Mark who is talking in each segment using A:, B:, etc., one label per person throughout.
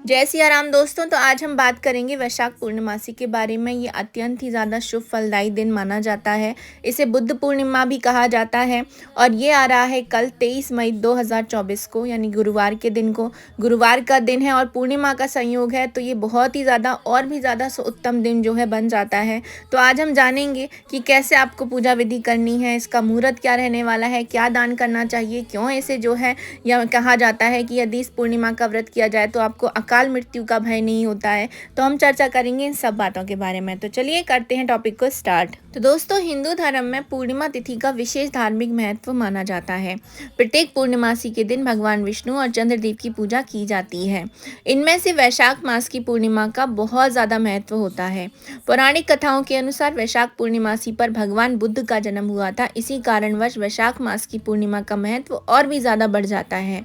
A: जय सिया राम दोस्तों। तो आज हम बात करेंगे वैशाख पूर्णिमासी के बारे में। ये अत्यंत ही ज़्यादा शुभ फलदायी दिन माना जाता है। इसे बुद्ध पूर्णिमा भी कहा जाता है और ये आ रहा है कल 23 मई 2024 को, यानी गुरुवार के दिन को। गुरुवार का दिन है और पूर्णिमा का संयोग है, तो ये बहुत ही ज़्यादा और भी ज़्यादा उत्तम दिन जो है बन जाता है। तो आज हम जानेंगे कि कैसे आपको पूजा विधि करनी है, इसका मुहूर्त क्या रहने वाला है, क्या दान करना चाहिए, क्यों इसे जो है या कहा जाता है कि यदि इस पूर्णिमा का व्रत किया जाए तो आपको अकाल मृत्यु का भय नहीं होता है। तो हम चर्चा करेंगे इन सब बातों के बारे में। तो चलिए करते हैं टॉपिक को स्टार्ट। तो दोस्तों, हिंदू धर्म में पूर्णिमा तिथि का विशेष धार्मिक महत्व माना जाता है। प्रत्येक पूर्णिमासी के दिन भगवान विष्णु और चंद्रदेव की पूजा की जाती है। इनमें से वैशाख मास की पूर्णिमा का बहुत ज़्यादा महत्व होता है। पौराणिक कथाओं के अनुसार वैशाख पूर्णिमासी पर भगवान बुद्ध का जन्म हुआ था। इसी कारणवश वैशाख मास की पूर्णिमा का महत्व और भी ज़्यादा बढ़ जाता है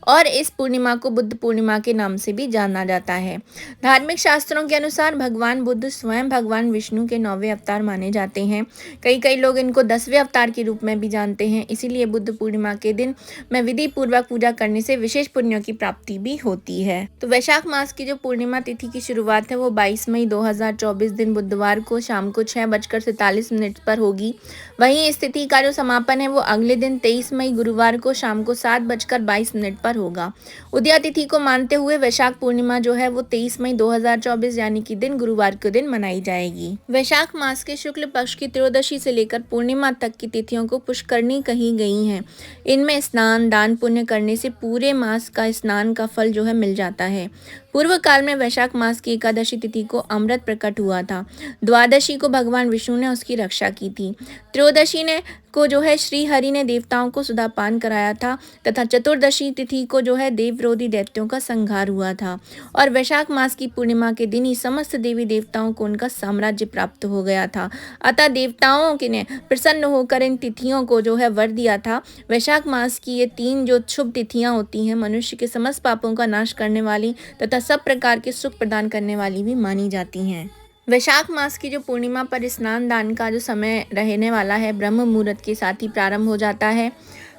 A: और इस पूर्णिमा को बुद्ध पूर्णिमा के नाम से भी जाना जाता है। धार्मिक शास्त्रों के अनुसार भगवान बुद्ध स्वयं भगवान विष्णु के 9वें अवतार माने जाते हैं। कई लोग इनको 10वें अवतार के रूप में भी जानते हैं। इसीलिए बुद्ध पूर्णिमा के दिन में विधि पूर्वक पूजा करने से विशेष पुण्यों की प्राप्ति भी होती है। तो वैशाख मास की जो पूर्णिमा तिथि की शुरुआत है वो 22 मई 2024 दिन बुधवार को शाम को 6:47 पर होगी। वहीं इस तिथि का जो समापन है वो अगले दिन 23 मई गुरुवार को शाम को 7:22 पर होगा। उदया तिथि को मानते हुए वैशाख पूर्णिमा जो है वो 23 मई 2024 यानी कि दिन गुरुवार के दिन मनाई जाएगी। वैशाख मास के शुक्ल पक्ष की त्रयोदशी से लेकर पूर्णिमा तक की तिथियों को पुष्करणी कही गई हैं। इनमें स्नान दान पुण्य करने से पूरे मास का स्नान का फल जो है मिल जाता है। पूर्व काल में वैशाख मास की एकादशी तिथि को अमृत प्रकट हुआ था। द्वादशी को भगवान विष्णु ने उसकी रक्षा की थी। त्रयोदशी ने को जो है श्री हरि ने देवताओं को सुधापान कराया था तथा चतुर्दशी तिथि को जो है देव विरोधी दैत्यों का संहार हुआ था। और वैशाख मास की पूर्णिमा के दिन ही समस्त देवी देवताओं को उनका साम्राज्य प्राप्त हो गया था। अतः देवताओं के ने प्रसन्न होकर इन तिथियों को जो है वर दिया था। वैशाख मास की ये 3 जो शुभ तिथियां होती हैं मनुष्य के समस्त पापों का नाश करने वाली तथा सब प्रकार के सुख प्रदान करने वाली भी मानी जाती हैं। वैशाख मास की जो पूर्णिमा पर स्नान दान का जो समय रहने वाला है ब्रह्म मुहूर्त के साथ ही प्रारंभ हो जाता है।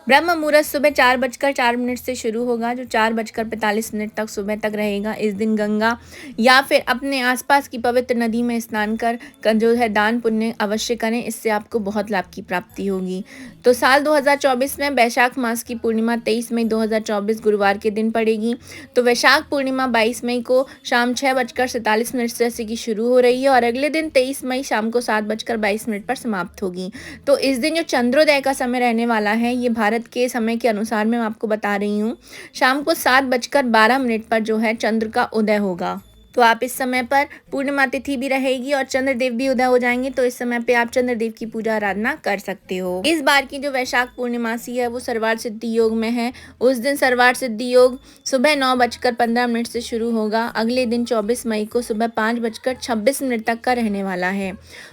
A: ब्रह्म मुहूर्त सुबह 4:04 से शुरू होगा, जो 4:45 तक सुबह तक रहेगा। इस दिन गंगा या फिर अपने आसपास की पवित्र नदी में स्नान कर जो है दान पुण्य अवश्य करें। इससे आपको बहुत लाभ की प्राप्ति होगी। तो साल 2024 में वैशाख मास की पूर्णिमा 23 मई 2024 गुरुवार के दिन पड़ेगी। तो वैशाख पूर्णिमा 22 मई को शाम 6:47 से की शुरू हो रही है और अगले दिन 23 मई शाम को 7:22 पर समाप्त होगी। तो इस दिन जो चंद्रोदय का समय रहने वाला है ये भारत के समय के अनुसार मैं आपको बता रही हूँ, शाम को 7:12 पर जो है चंद्र का उदय होगा। तो आप इस समय पर पूर्णिमा तिथि भी रहेगी और चंद्रदेव भी उदय हो जाएंगे। तो इस समय पे आप चंद्रदेव की पूजा आराधना कर सकते हो। इस बार की जो वैशाख पूर्णिमासी है वो सर्वार्थ सिद्धि योग में है। उस दिन सर्वार्थ सिद्धि योग सुबह 9:15 से शुरू होगा। अगले दिन 24 मई को सुबह 5:26 तक का रहने वाला है।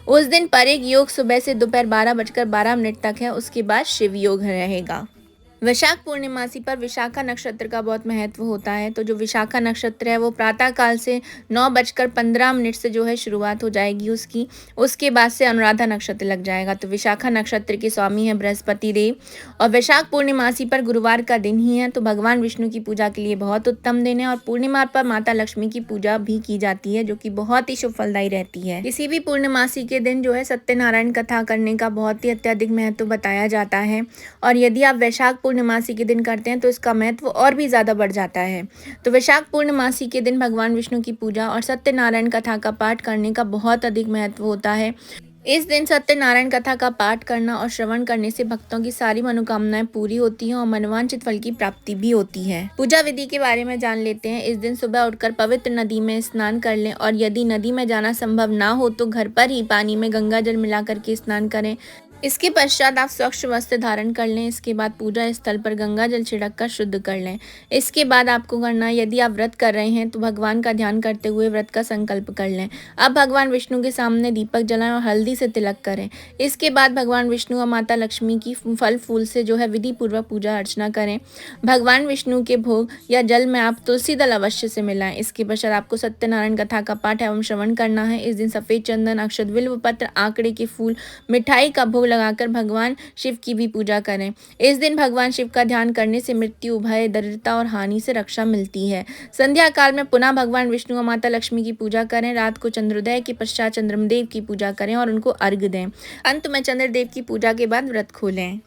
A: उस दिन परेग योग सुबह से दोपहर 12:12 तक है। उसके बाद शिव योग रहेगा। वैशाख पूर्णिमासी पर विशाखा नक्षत्र का बहुत महत्व होता है। तो जो विशाखा नक्षत्र है वो प्रातः काल से 9:15 से जो है शुरुआत हो जाएगी उसकी। उसके बाद से अनुराधा नक्षत्र लग जाएगा। तो विशाखा नक्षत्र के स्वामी है बृहस्पति देव और वैशाख पूर्णिमासी पर गुरुवार का दिन ही है। तो भगवान विष्णु की पूजा के लिए बहुत उत्तम दिन है और पूर्णिमा पर माता लक्ष्मी की पूजा भी की जाती है, जो कि बहुत ही शुभ फलदायी रहती है। किसी भी पूर्णिमासी के दिन जो है सत्यनारायण कथा करने का बहुत ही अत्यधिक महत्व बताया जाता है और यदि आप वैशाख पूर्णिमासी के दिन करते हैं तो इसका महत्व और भी ज़्यादा बढ़ जाता है। तो वैशाख पूर्णिमासी के दिन भगवान विष्णु की पूजा और सत्यनारायण कथा का पाठ करने का बहुत अधिक महत्व होता है। इस दिन सत्यनारायण कथा का पाठ करना और श्रवण करने से भक्तों की सारी मनोकामनाएं पूरी होती हैं और मनोवांछित फल की प्राप्ति भी होती है। पूजा विधि के बारे में जान लेते हैं। इस दिन सुबह उठकर पवित्र नदी में स्नान कर लें और यदि नदी में जाना संभव ना हो तो घर पर ही पानी में गंगा जल मिला करके स्नान करें। इसके पश्चात आप स्वच्छ वस्त्र धारण कर लें। इसके बाद पूजा स्थल पर गंगा जल छिड़क कर शुद्ध कर लें। इसके बाद आपको करना, यदि आप व्रत कर रहे हैं तो भगवान का ध्यान करते हुए व्रत का संकल्प कर लें। अब भगवान विष्णु के सामने दीपक जलाएं और हल्दी से तिलक करें। इसके बाद भगवान विष्णु और माता लक्ष्मी की फल फूल से जो है विधि पूर्वक पूजा अर्चना करें। भगवान विष्णु के भोग या जल में आप तुलसी दल अवश्य से मिलाएं। इसके पश्चात आपको सत्यनारायण कथा का पाठ एवं श्रवण करना है। इस दिन सफेद चंदन, अक्षत, बिल्व पत्र, आंकड़े के फूल, मिठाई का भोग लगाकर भगवान शिव की भी पूजा करें। इस दिन भगवान शिव का ध्यान करने से मृत्यु, भय, दरिद्रता और हानि से रक्षा मिलती है। संध्या काल में पुनः भगवान विष्णु और माता लक्ष्मी की पूजा करें। रात को चंद्रोदय के पश्चात चंद्रमदेव की पूजा करें और उनको अर्घ्य दें। अंत में चंद्रदेव की पूजा के बाद व्रत खोलें।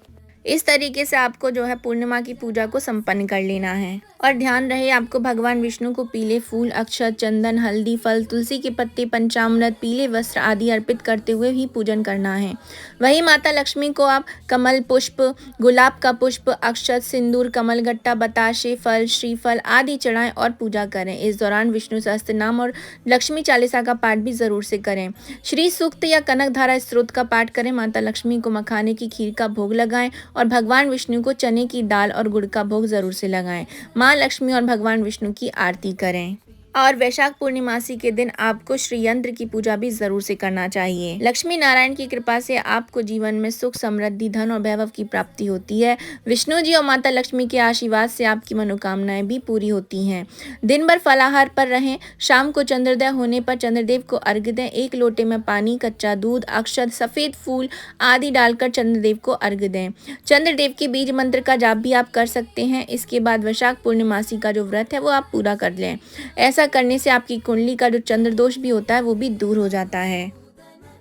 A: इस तरीके से आपको जो है पूर्णिमा की पूजा को संपन्न कर लेना है। और ध्यान रहे आपको भगवान विष्णु को पीले फूल, अक्षत, चंदन, हल्दी, फल, तुलसी के पत्ते, पंचामृत, पीले वस्त्र आदि अर्पित करते हुए ही पूजन करना है। वहीं माता लक्ष्मी को आप कमल पुष्प, गुलाब का पुष्प, अक्षत, सिंदूर, कमलगट्टा, बताशे, फल, श्रीफल आदि चढ़ाएं और पूजा करें। इस दौरान विष्णु सहस्त्र नाम और लक्ष्मी चालीसा का पाठ भी जरूर से करें। श्री सूक्त या कनक धारा स्त्रोत का पाठ करें। माता लक्ष्मी को मखाने की खीर का भोग लगाएं और भगवान विष्णु को चने की दाल और गुड़ का भोग जरूर से लगाएं। माँ लक्ष्मी और भगवान विष्णु की आरती करें। और वैशाख पूर्णिमासी के दिन आपको श्री यंत्र की पूजा भी जरूर से करना चाहिए। लक्ष्मी नारायण की कृपा से आपको जीवन में सुख, समृद्धि, धन और वैभव की प्राप्ति होती है। विष्णु जी और माता लक्ष्मी के आशीर्वाद से आपकी मनोकामनाएं भी पूरी होती हैं। दिन भर फलाहार पर रहें। शाम को चंद्रोदय होने पर चंद्रदेव को अर्घ्य दें। 1 लोटे में पानी, कच्चा दूध, अक्षत, सफेद फूल आदि डालकर चंद्रदेव को अर्घ्य दें। चंद्रदेव के बीज मंत्र का जाप भी आप कर सकते हैं। इसके बाद वैशाख पूर्णिमासी का जो व्रत है वो आप पूरा कर लें। ऐसा करने से आपकी कुंडली का जो चंद्र दोष भी होता है वो भी दूर हो जाता है।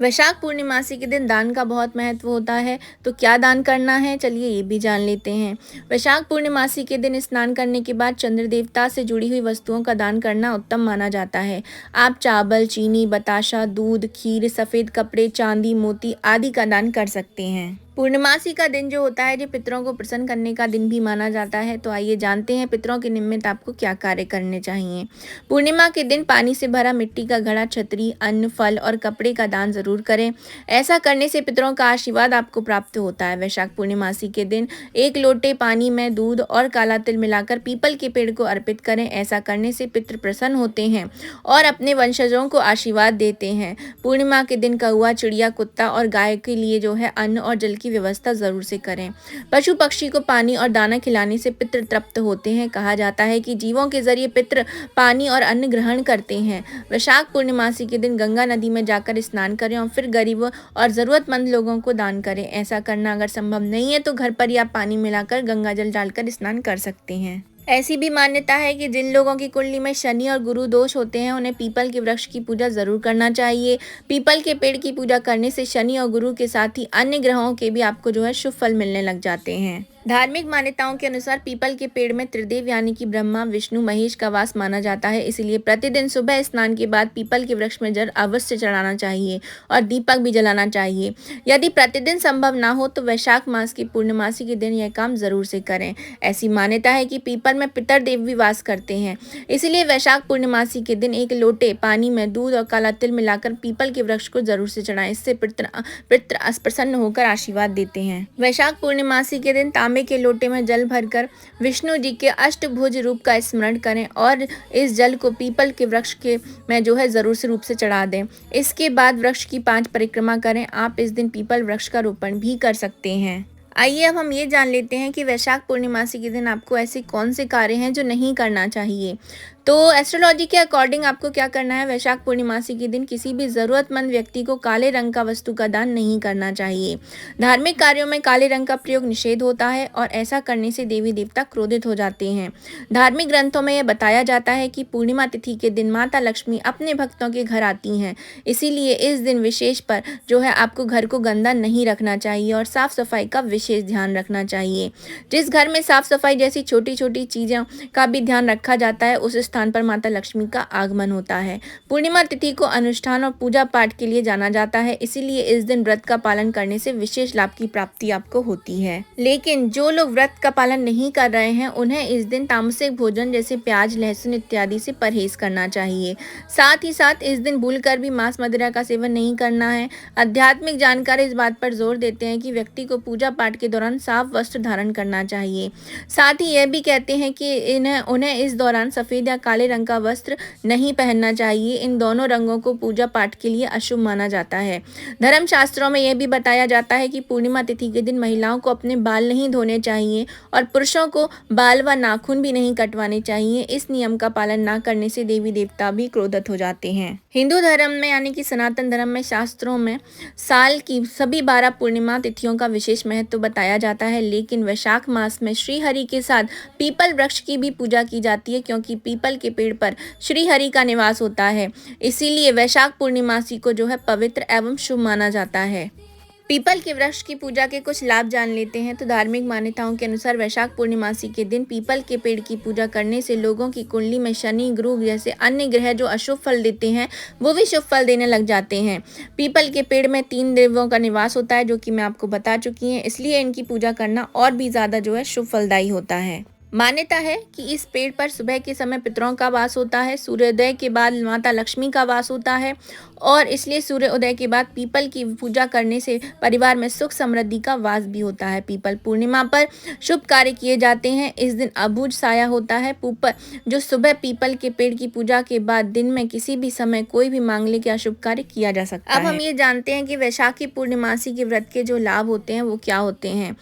A: वैशाख पूर्णिमासी के दिन दान का बहुत महत्व होता है, तो क्या दान करना है चलिए ये भी जान लेते हैं। वैशाख पूर्णिमासी के दिन स्नान करने के बाद चंद्र देवता से जुड़ी हुई वस्तुओं का दान करना उत्तम माना जाता है। आप चावल, चीनी, बताशा, दूध, खीर, सफ़ेद कपड़े, चांदी, मोती आदि का दान कर सकते हैं। पूर्णिमासी का दिन जो होता है जो पितरों को प्रसन्न करने का दिन भी माना जाता है। तो आइए जानते हैं पितरों के निमित्त आपको क्या कार्य करने चाहिए। पूर्णिमा के दिन पानी से भरा मिट्टी का घड़ा, छतरी, अन्न, फल और कपड़े का दान जरूर करें। ऐसा करने से पितरों का आशीर्वाद आपको प्राप्त होता है। वैशाख पूर्णिमासी के दिन 1 लोटे पानी में दूध और काला तिल मिलाकर पीपल के पेड़ को अर्पित करें। ऐसा करने से पितृ प्रसन्न होते हैं और अपने वंशजों को आशीर्वाद देते हैं। पूर्णिमा के दिन कौआ, चिड़िया, कुत्ता और गाय के लिए जो है अन्न और जल की व्यवस्था जरूर से करें। पशु पक्षी को पानी और दाना खिलाने से पितृ तृप्त होते हैं। कहा जाता है कि जीवों के जरिए पितृ पानी और अन्न ग्रहण करते हैं। वैशाख पूर्णिमासी के दिन गंगा नदी में जाकर स्नान करें और फिर गरीबों और जरूरतमंद लोगों को दान करें। ऐसा करना अगर संभव नहीं है तो घर पर ही आप पानी मिलाकर गंगा जल डालकर स्नान कर सकते हैं। ऐसी भी मान्यता है कि जिन लोगों की कुंडली में शनि और गुरु दोष होते हैं उन्हें पीपल के वृक्ष की पूजा जरूर करना चाहिए। पीपल के पेड़ की पूजा करने से शनि और गुरु के साथ ही अन्य ग्रहों के भी आपको जो है शुभ फल मिलने लग जाते हैं। धार्मिक मान्यताओं के अनुसार पीपल के पेड़ में त्रिदेव यानी कि ब्रह्मा, विष्णु, महेश का वास माना जाता है। इसलिए प्रतिदिन सुबह स्नान के बाद पीपल के वृक्ष में जल अवश्य चढ़ाना चाहिए और दीपक भी जलाना चाहिए। यदि प्रतिदिन संभव ना हो तो वैशाख मास की पूर्णिमासी के दिन यह काम जरूर से करें। ऐसी मान्यता है कि पीपल में पितर देव भी वास करते हैं। इसलिए वैशाख पूर्णिमासी के दिन 1 लोटे पानी में दूध और काला तिल मिलाकर पीपल के वृक्ष को जरूर से चढ़ाएं। इससे पितृ प्रसन्न होकर आशीर्वाद देते हैं। वैशाख पूर्णिमासी के दिन तांबे के लोटे में जल भरकर विष्णु जी के अष्टभुज रूप का स्मरण करें और इस जल को पीपल के वृक्ष के में जो है जरूर से रूप से चढ़ा दें। इसके बाद वृक्ष की 5 परिक्रमा करें। आप इस दिन पीपल वृक्ष का रोपण भी कर सकते हैं। आइए अब हम ये जान लेते हैं कि वैशाख पूर्णिमासी के दिन आपको ऐसे कौन से कार्य हैं जो नहीं करना चाहिए। तो एस्ट्रोलॉजी के अकॉर्डिंग आपको क्या करना है, वैशाख पूर्णिमासी के दिन किसी भी ज़रूरतमंद व्यक्ति को काले रंग का वस्तु का दान नहीं करना चाहिए। धार्मिक कार्यों में काले रंग का प्रयोग निषेध होता है और ऐसा करने से देवी देवता क्रोधित हो जाते हैं। धार्मिक ग्रंथों में यह बताया जाता है कि पूर्णिमा तिथि के दिन माता लक्ष्मी अपने भक्तों के घर आती हैं। इसीलिए इस दिन विशेष पर जो है आपको घर को गंदा नहीं रखना चाहिए और साफ सफाई का विशेष ध्यान रखना चाहिए। जिस घर में साफ सफाई जैसी छोटी छोटी चीज़ों का भी ध्यान रखा जाता है उस स्थान पर माता लक्ष्मी का आगमन होता है। पूर्णिमा तिथि को अनुष्ठान और पूजा पाठ के लिए जाना जाता है। इसीलिए इस दिन व्रत का पालन करने से विशेष लाभ की प्राप्ति आपको होती है। लेकिन जो लोग व्रत का पालन नहीं कर रहे हैं उन्हें इस दिन तामसिक भोजन जैसे प्याज, लहसुन इत्यादि से परहेज करना चाहिए। साथ ही साथ इस दिन भूलकर भी मांस मदिरा का सेवन नहीं करना है। आध्यात्मिक जानकारी इस बात पर जोर देते हैं कि व्यक्ति को पूजा पाठ के दौरान साफ वस्त्र धारण करना चाहिए। साथ ही यह भी कहते हैं कि उन्हें इस दौरान सफेद या काले रंग का वस्त्र नहीं पहनना चाहिए। इन दोनों रंगों को पूजा पाठ के लिए अशुभ माना जाता है। धर्म शास्त्रों में यह भी बताया जाता है कि पूर्णिमा तिथि के दिन महिलाओं को अपने बाल नहीं धोने चाहिए और पुरुषों को बाल व नाखून भी नहीं कटवाने चाहिए। इस नियम का पालन न करने से देवी देवता भी क्रोधित हो जाते हैं। हिंदू धर्म में यानी कि सनातन धर्म में शास्त्रों में साल की सभी 12 पूर्णिमा तिथियों का विशेष महत्व बताया जाता है, लेकिन वैशाख मास में श्री हरि के साथ पीपल वृक्ष की भी पूजा की जाती है, क्योंकि पीपल के पेड़ पर श्री हरि का निवास होता है। इसीलिए वैशाख पूर्णिमासी को जो है पवित्र एवं शुभ माना जाता है। पीपल के वृक्ष की पूजा के कुछ लाभ जान लेते हैं। तो धार्मिक मान्यताओं के अनुसार वैशाख पूर्णिमासी के दिन पीपल के पेड़ की पूजा करने से लोगों की कुंडली में शनि गुरु जैसे अन्य ग्रह जो अशुभ फल देते हैं वो भी शुभ फल देने लग जाते हैं। पीपल के पेड़ में 3 देवों का निवास होता है, जो कि मैं आपको बता चुकी हूँ, इसलिए इनकी पूजा करना और भी ज़्यादा जो है शुभ फलदायी होता है। मान्यता है कि इस पेड़ पर सुबह के समय पितरों का वास होता है, सूर्योदय के बाद माता लक्ष्मी का वास होता है और इसलिए सूर्योदय के बाद पीपल की पूजा करने से परिवार में सुख समृद्धि का वास भी होता है। पीपल पूर्णिमा पर शुभ कार्य किए जाते हैं। इस दिन अबूझ साया होता है। जो सुबह पीपल के पेड़ की पूजा के बाद दिन में किसी भी समय कोई भी मांगलिक के अशुभ कार्य किया जा सकता है। अब हम ये जानते हैं कि वैशाखी पूर्णिमासी के व्रत के जो लाभ होते हैं वो क्या होते हैं।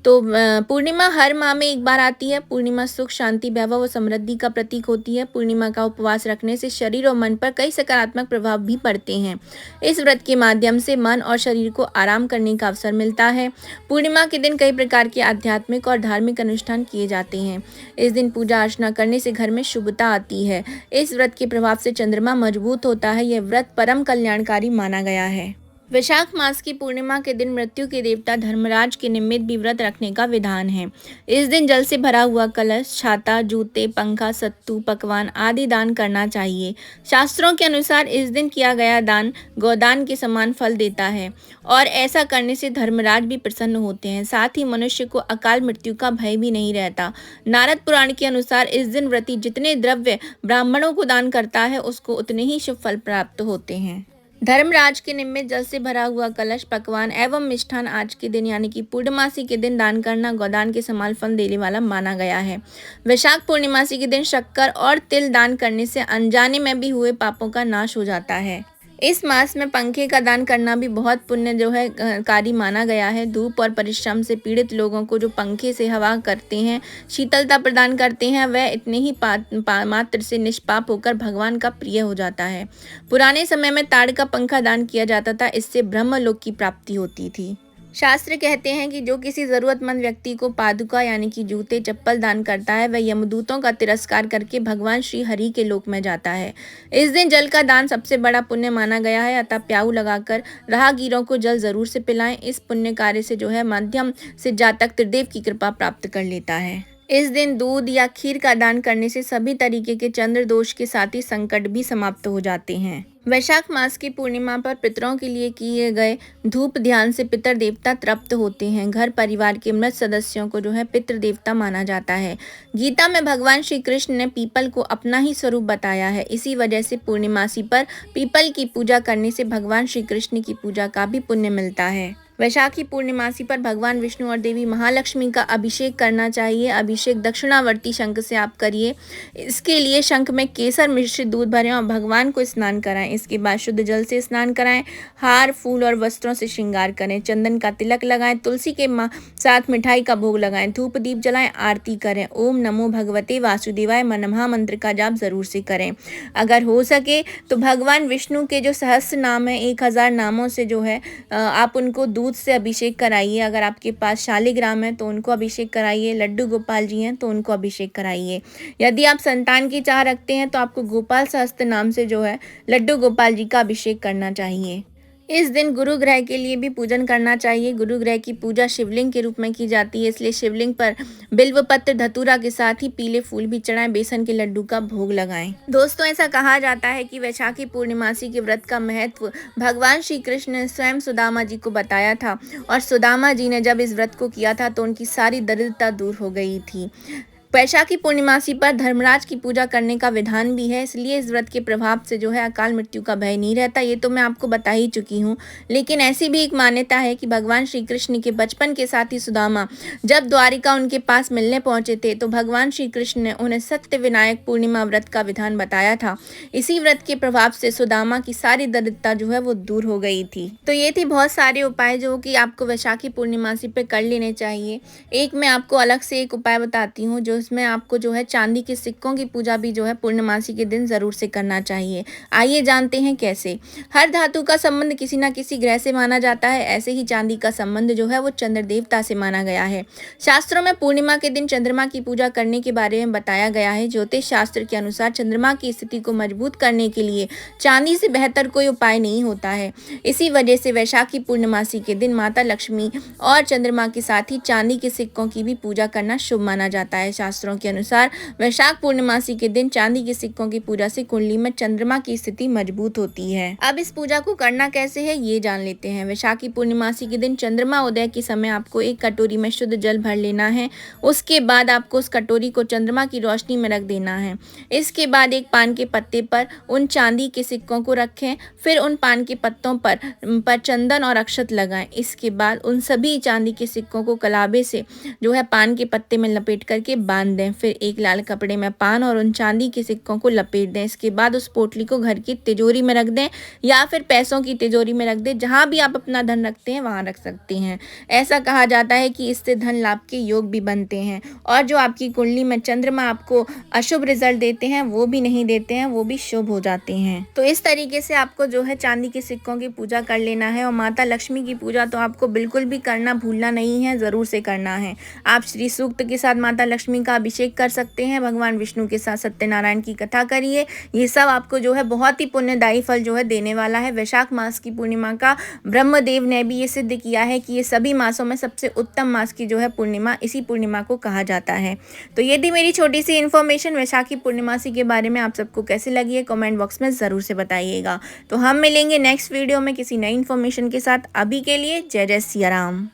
A: तो पूर्णिमा हर माह में एक बार आती है। पूर्णिमा सुख शांति वैभव और समृद्धि का प्रतीक होती है। पूर्णिमा का उपवास रखने से शरीर और मन पर कई सकारात्मक प्रभाव भी पड़ते हैं। इस व्रत के माध्यम से मन और शरीर को आराम करने का अवसर मिलता है। पूर्णिमा के दिन कई प्रकार के आध्यात्मिक और धार्मिक अनुष्ठान किए जाते हैं। इस दिन पूजा अर्चना करने से घर में शुभता आती है। इस व्रत के प्रभाव से चंद्रमा मजबूत होता है। यह व्रत परम कल्याणकारी माना गया है। वैशाख मास की पूर्णिमा के दिन मृत्यु के देवता धर्मराज के निमित्त भी व्रत रखने का विधान है। इस दिन जल से भरा हुआ कलश, छाता, जूते, पंखा, सत्तू, पकवान आदि दान करना चाहिए। शास्त्रों के अनुसार इस दिन किया गया दान गोदान के समान फल देता है और ऐसा करने से धर्मराज भी प्रसन्न होते हैं। साथ ही मनुष्य को अकाल मृत्यु का भय भी नहीं रहता। नारद पुराण के अनुसार इस दिन व्रती जितने द्रव्य ब्राह्मणों को दान करता है उसको उतने ही शुभ फल प्राप्त होते हैं। धर्मराज के निमित्त जल से भरा हुआ कलश, पकवान एवं मिष्ठान आज के दिन यानी कि पूर्णमासी के दिन दान करना गोदान के समान फल देने वाला माना गया है। वैशाख पूर्णिमासी के दिन शक्कर और तिल दान करने से अनजाने में भी हुए पापों का नाश हो जाता है। इस मास में पंखे का दान करना भी बहुत पुण्य जो है कारी माना गया है। धूप और परिश्रम से पीड़ित लोगों को जो पंखे से हवा करते हैं, शीतलता प्रदान करते हैं, वह इतने ही मात्र से निष्पाप होकर भगवान का प्रिय हो जाता है। पुराने समय में ताड़ का पंखा दान किया जाता था, इससे ब्रह्मलोक की प्राप्ति होती थी। शास्त्र कहते हैं कि जो किसी जरूरतमंद व्यक्ति को पादुका यानी कि जूते चप्पल दान करता है वह यमदूतों का तिरस्कार करके भगवान श्री हरि के लोक में जाता है। इस दिन जल का दान सबसे बड़ा पुण्य माना गया है, अतः प्याऊ लगाकर राहगीरों को जल जरूर से पिलाएं। इस पुण्य कार्य से जो है माध्यम से जातक त्रिदेव की कृपा प्राप्त कर लेता है। इस दिन दूध या खीर का दान करने से सभी तरीके के चंद्र दोष के साथ ही संकट भी समाप्त हो जाते हैं। वैशाख मास की पूर्णिमा पर पितरों के लिए किए गए धूप ध्यान से पितर देवता तृप्त होते हैं। घर परिवार के मृत सदस्यों को जो है पितृ देवता माना जाता है। गीता में भगवान श्री कृष्ण ने पीपल को अपना ही स्वरूप बताया है। इसी वजह से पूर्णिमासी पर पीपल की पूजा करने से भगवान श्री कृष्ण की पूजा का भी पुण्य मिलता है। वैशाखी पूर्णिमासी पर भगवान विष्णु और देवी महालक्ष्मी का अभिषेक करना चाहिए। अभिषेक दक्षिणावर्ती शंख से आप करिए। इसके लिए शंख में केसर मिश्रित दूध भरें और भगवान को स्नान कराएं। इसके बाद शुद्ध जल से स्नान कराएं। हार, फूल और वस्त्रों से श्रृंगार करें। चंदन का तिलक लगाएं। तुलसी के साथ मिठाई का भोग लगाएं। धूप दीप जलाएं। आरती करें। ओम नमो भगवते वासुदेवाय महामंत्र का जाप जरूर से करें। अगर हो सके तो भगवान विष्णु के जो सहस्त्र नाम है 1000 नामों से जो है आप उनको दूध से अभिषेक कराइए। अगर आपके पास शालिग्राम है तो उनको अभिषेक कराइए। लड्डू गोपाल जी हैं तो उनको अभिषेक कराइए। यदि आप संतान की चाह रखते हैं तो आपको गोपाल सहस्त्र नाम से जो है लड्डू गोपाल जी का अभिषेक करना चाहिए। इस दिन गुरु ग्रह के लिए भी पूजन करना चाहिए। गुरु ग्रह की पूजा शिवलिंग के रूप में की जाती है, इसलिए शिवलिंग पर बिल्व पत्र धतूरा के साथ ही पीले फूल भी चढ़ाएं। बेसन के लड्डू का भोग लगाएं। दोस्तों, ऐसा कहा जाता है कि वैशाखी पूर्णिमासी के व्रत का महत्व भगवान श्री कृष्ण ने स्वयं सुदामा जी को बताया था और सुदामा जी ने जब इस व्रत को किया था तो उनकी सारी दरिद्रता दूर हो गई थी। वैशाखी पूर्णिमासी पर धर्मराज की पूजा करने का विधान भी है, इसलिए इस व्रत के प्रभाव से जो है अकाल मृत्यु का भय नहीं रहता। ये तो मैं आपको बता ही चुकी हूँ, लेकिन ऐसी भी एक मान्यता है कि भगवान श्री कृष्ण के बचपन के साथी सुदामा जब द्वारिका उनके पास मिलने पहुंचे थे तो भगवान श्री कृष्ण ने उन्हें सत्य विनायक पूर्णिमा व्रत का विधान बताया था। इसी व्रत के प्रभाव से सुदामा की सारी दरिद्रता जो है वो दूर हो गई थी। तो ये थी बहुत सारे उपाय जो कि आपको वैशाखी पूर्णिमासी पे कर लेने चाहिए। एक मैं आपको अलग से एक उपाय बताती हूँ जो उसमें आपको जो है चांदी के सिक्कों की पूजा भी जो है पूर्णमासी के दिन ज़रूर से करना चाहिए। आइए जानते हैं कैसे। हर धातु का संबंध किसी न किसी ग्रह से माना जाता है, ऐसे ही चांदी का संबंध जो है वो चंद्र देवता से माना गया है। शास्त्रों में पूर्णिमा के दिन चंद्रमा की पूजा करने के बारे में बताया गया है। ज्योतिष शास्त्र के अनुसार चंद्रमा की स्थिति को मजबूत करने के लिए चांदी से बेहतर कोई उपाय नहीं होता है। इसी वजह से वैशाखी पूर्णमासी के दिन माता लक्ष्मी और चंद्रमा के साथ ही चांदी के सिक्कों की भी पूजा करना शुभ माना जाता है। शास्त्रों के अनुसार वैशाख पूर्णमासी के दिन चांदी के सिक्कों की पूजा से कुंडली में चंद्रमा की स्थिति मजबूत होती है। अब इस पूजा को करना कैसे है ये जान लेते हैं। वैशाखी पूर्णिमासी के दिन चंद्रमा उदय के समय आपको एक कटोरी में शुद्ध जल भर लेना है। उसके बाद आपको उस कटोरी को चंद्रमा की रोशनी में रख देना है। इसके बाद एक पान के पत्ते पर उन चांदी के सिक्कों को रखें, फिर उन पान के पत्तों पर चंदन और अक्षत लगाएं। इसके बाद उन सभी चांदी के सिक्कों को कलाबे से जो है पान के पत्ते में लपेट करके बांध दें। फिर एक लाल कपड़े में पान और उन चांदी के सिक्कों को लपेट दें। इसके बाद उस पोटली को घर की तिजोरी में रख दें या फिर पैसों की तिजोरी में रख दें। जहाँ भी आप अपना धन रखते हैं वहाँ रख सकते हैं। ऐसा कहा जाता है कि इससे धन लाभ के योग भी बनते हैं और जो आपकी कुंडली में चंद्रमा आपको अशुभ रिजल्ट देते हैं वो भी नहीं देते हैं, वो भी शुभ हो जाते हैं। तो इस तरीके से आपको जो है चांदी के सिक्कों की पूजा कर लेना है। और माता लक्ष्मी की पूजा तो आपको बिल्कुल भी करना भूलना नहीं है, ज़रूर से करना है। आप श्री सूक्त के साथ माता लक्ष्मी का अभिषेक कर सकते हैं, भगवान विष्णु के साथ सत्यनारायण की कथा करिए। ये सब आपको जो है बहुत ही पुण्यदायी फल जो है देने वाला है। वैशाख मास की पूर्णिमा का ब्रह्मदेव ने भी ये सिद्ध किया है कि ये सभी मासों में सबसे उत्तम मास की जो है पूर्णिमा इसी पूर्णिमा को कहा जाता है। तो ये थी मेरी छोटी सी इन्फॉर्मेशन वैशाखी पूर्णिमासी के बारे में। आप सबको कैसे लगी है कमेंट बॉक्स में ज़रूर से बताइएगा। तो हम मिलेंगे नेक्स्ट वीडियो में किसी नई इन्फॉर्मेशन के साथ। अभी के लिए जय जय सिया राम।